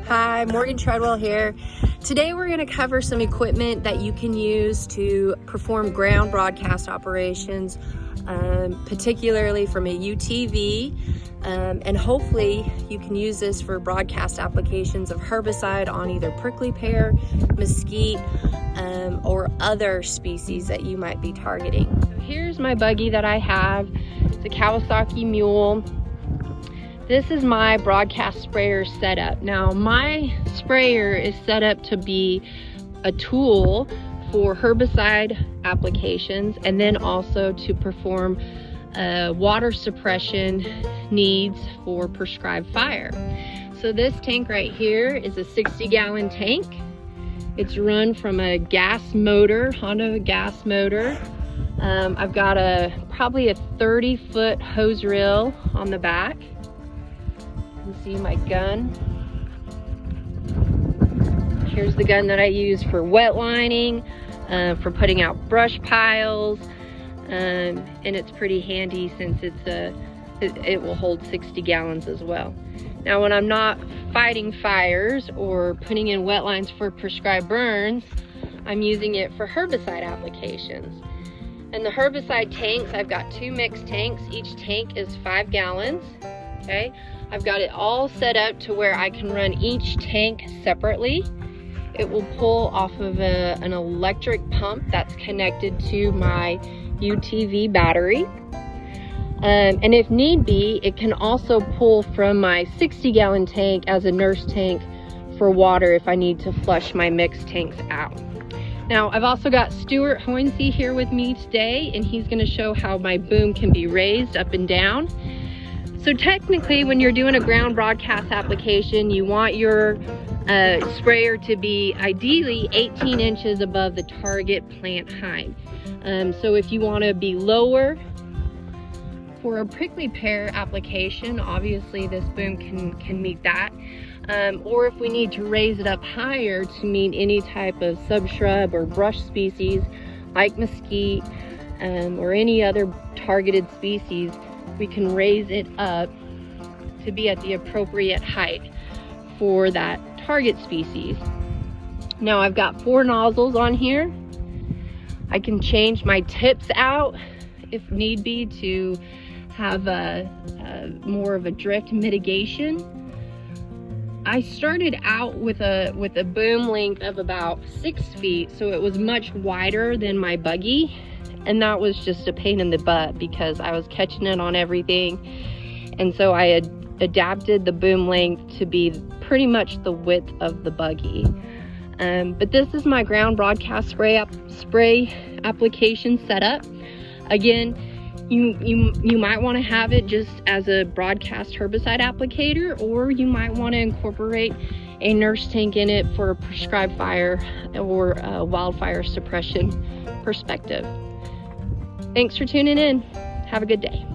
Hi, Morgan Treadwell here. Today we're going to cover some equipment that you can use to perform ground broadcast operations, particularly from a UTV, and hopefully you can use this for broadcast applications of herbicide on either prickly pear, mesquite, or other species that you might be targeting. So here's my buggy that I have. It's a Kawasaki Mule. This is my broadcast sprayer setup. Now, my sprayer is set up to be a tool for herbicide applications and then also to perform water suppression needs for prescribed fire. So this tank right here is a 60-gallon tank. It's run from a gas motor, Honda gas motor. I've got probably a 30-foot hose reel on the back. You can see my gun. Here's the gun that I use for wet lining, for putting out brush piles, and it's pretty handy since it will hold 60 gallons as well. Now, when I'm not fighting fires or putting in wet lines for prescribed burns, I'm using it for herbicide applications. And the herbicide tanks, I've got 2 mixed tanks. Each tank is 5 gallons. Okay, I've got it all set up to where I can run each tank separately. It will pull off of an electric pump that's connected to my UTV battery. And if need be, it can also pull from my 60-gallon tank as a nurse tank for water if I need to flush my mixed tanks out. Now, I've also got Stuart Hoynesy here with me today, and he's going to show how my boom can be raised up and down. So technically, when you're doing a ground broadcast application, you want your sprayer to be ideally 18 inches above the target plant height. So if you want to be lower for a prickly pear application, obviously this boom can meet that. Or if we need to raise it up higher to meet any type of subshrub or brush species like mesquite or any other targeted species, we can raise it up to be at the appropriate height for that target species. Now, I've got 4 nozzles on here. I can change my tips out if need be to have more of a drift mitigation. I started out with a boom length of about 6 feet, so it was much wider than my buggy. And that was just a pain in the butt because I was catching it on everything. And so I had adapted the boom length to be pretty much the width of the buggy. But this is my ground broadcast spray application setup. Again, you might want to have it just as a broadcast herbicide applicator, or you might want to incorporate a nurse tank in it for a prescribed fire or wildfire suppression perspective. Thanks for tuning in. Have a good day.